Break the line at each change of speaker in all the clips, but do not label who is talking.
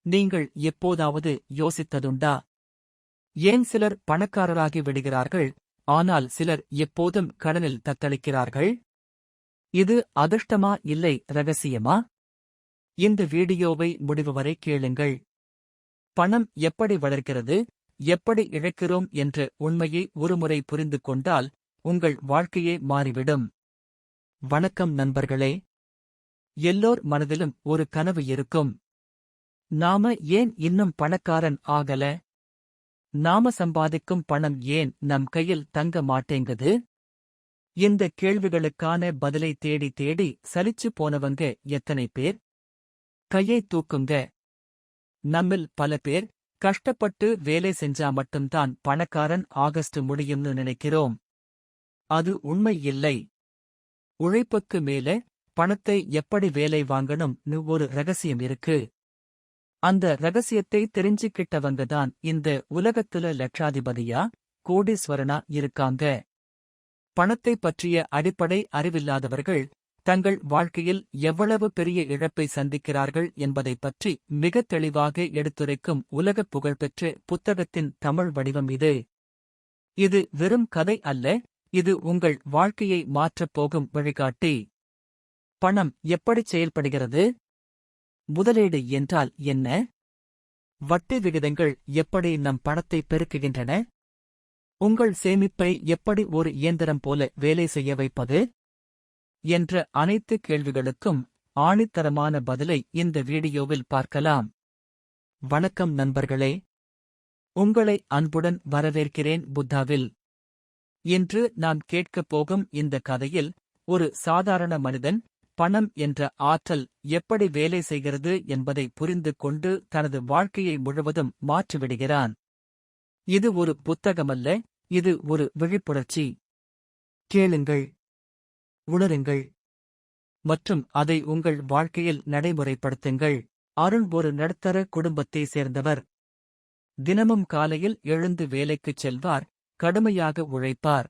நீங்கள் எப்போதாவது யோசித்ததுண்டா? ஏன் சிலர் பணக்காரராகி விடுகிறார்கள், ஆனால் சிலர் எப்போதும் கடனில் தத்தளிக்கிறார்கள்? இது அதிர்ஷ்டமா இல்லை ரகசியமா? இந்த வீடியோவை முடிவு வரை கேளுங்கள். பணம் எப்படி வளர்கிறது, எப்படி இழக்கிறோம் என்ற உண்மையை ஒருமுறை புரிந்து கொண்டால் உங்கள் வாழ்க்கையே மாறிவிடும். வணக்கம் நண்பர்களே. எல்லோர் மனதிலும் ஒரு கனவு இருக்கும். நாம ஏன் இன்னும் பணக்காரன் ஆகல? நாம சம்பாதிக்கும் பணம் ஏன் நம் கையில் தங்க மாட்டேங்குது? இந்த கேள்விகளுக்கான பதிலை தேடி தேடி சலிச்சு போனவங்க எத்தனை பேர்? கையை தூக்குங்க. நம்மில் பல பேர் கஷ்டப்பட்டு வேலை செஞ்சா மட்டும்தான் பணக்காரன் ஆகஸ்ட் முடியும்னு நினைக்கிறோம். அது உண்மை இல்லை. உழைப்புக்கு மேலே பணத்தை எப்படி வேலை வாங்கணும்னு ஒரு ரகசியம் இருக்கு. அந்த ரகசியத்தை தெரிஞ்சுக்கிட்டவங்க தான் இந்த உலகத்துல லட்சாதிபதியா, கோடீஸ்வரனா இருக்காங்க. பணத்தை பற்றிய அடிப்படை அறிவில்லாதவர்கள் தங்கள் வாழ்க்கையில் எவ்வளவு பெரிய இழப்பை சந்திக்கிறார்கள் என்பதைப் பற்றி மிகத் தெளிவாக எடுத்துரைக்கும் உலகப் புகழ்பெற்ற புத்தகத்தின் தமிழ் வடிவம் இது. இது வெறும் கதை அல்ல, இது உங்கள் வாழ்க்கையை மாற்றப் போகும் வழிகாட்டி. பணம் எப்படிச் செயல்படுகிறது? முதலீடு என்றால் என்ன? வட்டி விகிதங்கள் எப்படி நம் பணத்தை பெருக்குகின்றன? உங்கள் சேமிப்பை எப்படி ஒரு இயந்திரம் போல வேலை செய்ய வைப்பது? என்ற அனைத்து கேள்விகளுக்கும் ஆணித்தரமான பதிலை இந்த வீடியோவில் பார்க்கலாம். வணக்கம் நண்பர்களே. உங்களை அன்புடன் வரவேற்கிறேன் புத்தாவில். இன்று நாம் கேட்கப் போகும் இந்த கதையில் ஒரு சாதாரண மனிதன் பணம் என்ற ஆற்றல் எப்படி வேலை செய்கிறது என்பதை புரிந்து கொண்டு தனது வாழ்க்கையை முழுவதும் மாற்றிவிடுகிறான். இது ஒரு புத்தகமல்ல, இது ஒரு விழிப்புணர்ச்சி. கேளுங்கள், உணருங்கள், மற்றும் அதை உங்கள் வாழ்க்கையில் நடைமுறைப்படுத்துங்கள். அருண் ஒரு நடுத்தர குடும்பத்தை சேர்ந்தவர். தினமும் காலையில் எழுந்து வேலைக்குச் செல்வார், கடுமையாக உழைப்பார்.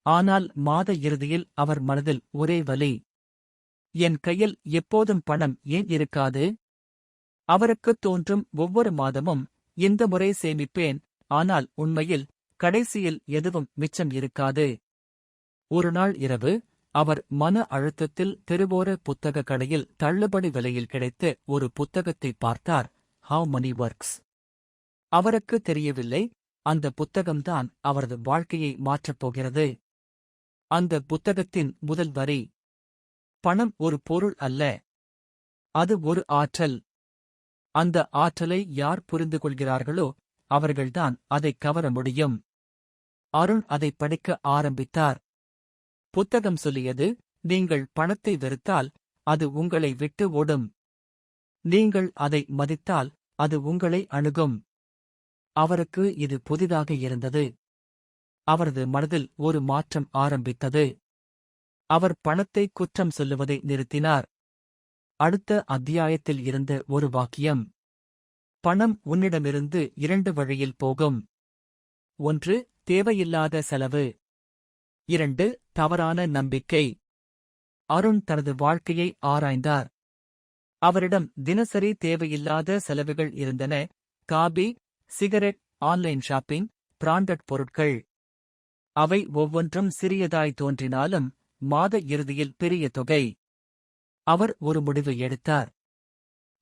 ஆனால் மாத இறுதியில் அவர் மனதில் ஒரே வலி. என் கையில் எப்போதும் பணம் ஏன் இருக்காது? அவருக்குத் தோன்றும் ஒவ்வொரு மாதமும் இந்த முறை சேமிப்பேன், ஆனால் உண்மையில் கடைசியில் எதுவும் மிச்சம் இருக்காது. ஒரு நாள் இரவு அவர் மன அழுத்தத்தில் தெருவோர புத்தக கடையில் தள்ளுபடி விலையில் கிடைத்த ஒரு புத்தகத்தை பார்த்தார். How money works. அவருக்கு தெரியவில்லை, அந்த புத்தகம்தான் அவரது வாழ்க்கையை மாற்றப் போகிறது. அந்த புத்தகத்தின் முதல் வரி: பணம் ஒரு பொருள் அல்ல, அது ஒரு ஆற்றல். அந்த ஆற்றலை யார் புரிந்து கொள்கிறார்களோ அவர்கள்தான் அதைக் கவர முடியும். அருண் அதை படிக்க ஆரம்பித்தார். புத்தகம் சொல்லியது, நீங்கள் பணத்தை வெறுத்தால் அது உங்களை விட்டு ஓடும். நீங்கள் அதை மதித்தால் அது உங்களை அணுகும். அவருக்கு இது புதிதாக இருந்தது. அவரது மனதில் ஒரு மாற்றம் ஆரம்பித்தது. அவர் பணத்தை குற்றம் சொல்லுவதை நிறுத்தினார். அடுத்த அத்தியாயத்தில் இருந்த ஒரு வாக்கியம்: பணம் உன்னிடமிருந்து இரண்டு வழியில் போகும். 1. தேவையில்லாத செலவு. 2. தவறான நம்பிக்கை. அருண் தனது வாழ்க்கையை ஆராய்ந்தார். அவரிடம் தினசரி தேவையில்லாத செலவுகள் இருந்தன. Coffee, cigarette, online shopping, branded பொருட்கள். அவை ஒவ்வொன்றும் சிறியதாய் தோன்றினாலும் மாத இறுதியில் பெரிய தொகை. அவர் ஒரு முடிவு எடுத்தார்.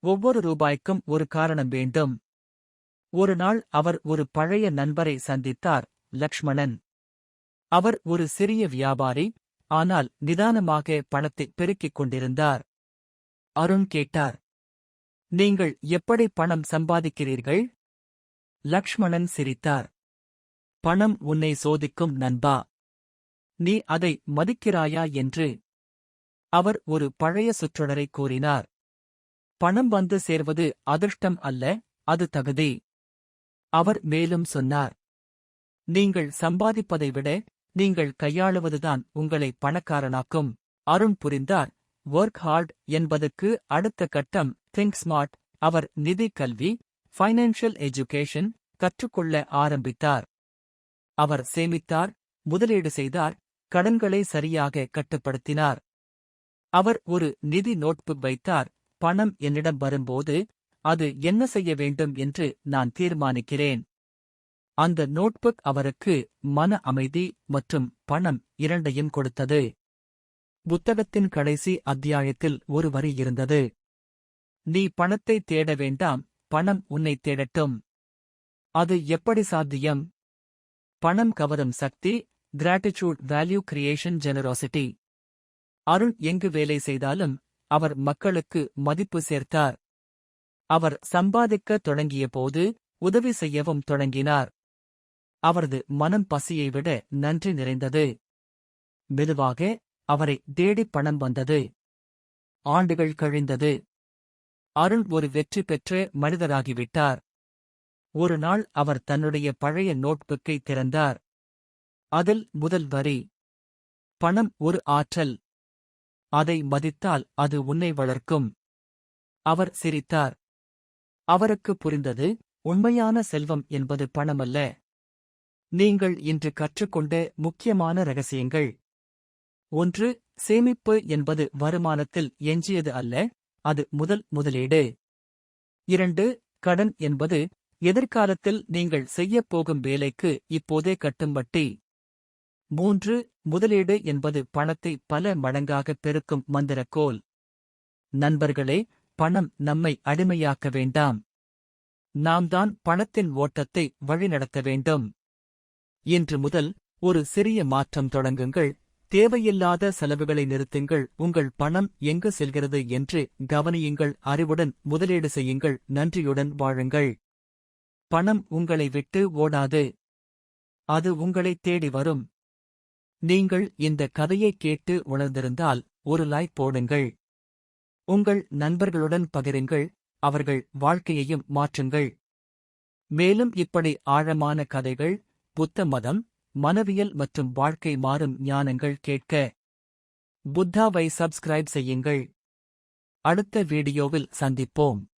ஒவ்வொரு ரூபாய்க்கும் ஒரு காரணம் வேண்டும். ஒரு நாள் அவர் ஒரு பழைய நண்பரை சந்தித்தார், லக்ஷ்மணன். அவர் ஒரு சிறிய வியாபாரி, ஆனால் நிதானமாக பணத்தை பெருக்கிக் கொண்டிருந்தார். அருண் கேட்டார், நீங்கள் எப்படி பணம் சம்பாதிக்கிறீர்கள்? லக்ஷ்மணன் சிரித்தார். பணம் உன்னை சோதிக்கும் நண்பா. நீ அதை மதிக்கிறாயா என்று. அவர் ஒரு பழைய சொற்றொடரை கூறினார். பணம் வந்து சேர்வது அதிர்ஷ்டம் அல்ல, அது தகுதி. அவர் மேலும் சொன்னார், நீங்கள் சம்பாதிப்பதை விட நீங்கள் கையாளுவதுதான் உங்களை பணக்காரனாக்கும். அருண் புரிந்தார். ஒர்க் ஹார்ட் என்பதற்கு அடுத்த கட்டம் திங்க் ஸ்மார்ட். அவர் நிதி கல்வி, ஃபைனான்ஷியல் எஜுகேஷன் கற்றுக்கொள்ள ஆரம்பித்தார். அவர் சேமித்தார், முதலீடு செய்தார், கடன்களை சரியாக கட்டுப்படுத்தினார். அவர் ஒரு நிதி நோட்புக் வைத்தார். பணம் என்னிடம் வரும்போது அது என்ன செய்ய வேண்டும் என்று நான் தீர்மானிக்கிறேன். அந்த நோட்புக் அவருக்கு மன அமைதி மற்றும் பணம் இரண்டையும் கொடுத்தது. புத்தகத்தின் கடைசி அத்தியாயத்தில் ஒரு வரி இருந்தது. நீ பணத்தை தேட வேண்டாம், பணம் உன்னை தேடட்டும். அது எப்படி சாத்தியம்? பணம் கவரும் சக்தி, gratitude value creation generosity. Arun எங்கு வேலை செய்தாலும் அவர் மக்களுக்கு மதிப்பு சேர்த்தார். அவர் சம்பாதிக்கத் தொடங்கியபோது உதவி செய்யவும் தொடங்கினார். அவரது மனம் பசியை விட நன்றி நிறைந்தது. மெதுவாக அவரை தேடி பணம் வந்தது. ஆண்டுகள் கழிந்தது. அருண் ஒரு வெற்றி பெற்ற மனிதராகிவிட்டார். ஒரு நாள் அவர் தன்னுடைய பழைய நோட்புக்கை திறந்தார். அதில் முதல் வரி, பணம் ஒரு ஆற்றல். அதை மதித்தால் அது உன்னை வளர்க்கும். அவர் சிரித்தார். அவருக்கு புரிந்தது, உண்மையான செல்வம் என்பது பணமல்ல. நீங்கள் இன்று கற்றுக்கொண்ட முக்கியமான ரகசியங்கள். 1. சேமிப்பு என்பது வருமானத்தில் எஞ்சியது அல்ல, அது முதலீடு. 2. கடன் என்பது எதிர்காலத்தில் நீங்கள் செய்யப் போகும் வேலைக்கு இப்போதே கட்டும் வட்டி. 3. முதலீடு என்பது பணத்தை பல மடங்காகப் பெருக்கும் மந்திரக்கோல். நண்பர்களே, பணம் நம்மை அடிமையாக்க வேண்டாம். நாம் தான் பணத்தின் ஓட்டத்தை வழிநடத்த வேண்டும். இன்று முதல் ஒரு சிறிய மாற்றம் தொடங்குங்கள். தேவையில்லாத செலவுகளை நிறுத்துங்கள். உங்கள் பணம் எங்கு செல்கிறது என்று கவனியுங்கள். அறிவுடன் முதலீடு செய்யுங்கள். நன்றியுடன் வாழுங்கள். பணம் உங்களை விட்டு ஓடாது. அது உங்களை தேடி வரும். நீங்கள் இந்த கதையை கேட்டு உணர்ந்திருந்தால் ஒரு லைக் போடுங்கள். உங்கள் நண்பர்களுடன் பகிருங்கள். அவர்கள் வாழ்க்கையையும் மாற்றுங்கள். மேலும் இப்படி ஆழமான கதைகள், புத்த மதம், மனவியல் மற்றும் வாழ்க்கை மாறும் ஞானங்கள் கேட்க புத்தாவை சப்ஸ்கிரைப் செய்யுங்கள். அடுத்த வீடியோவில் சந்திப்போம்.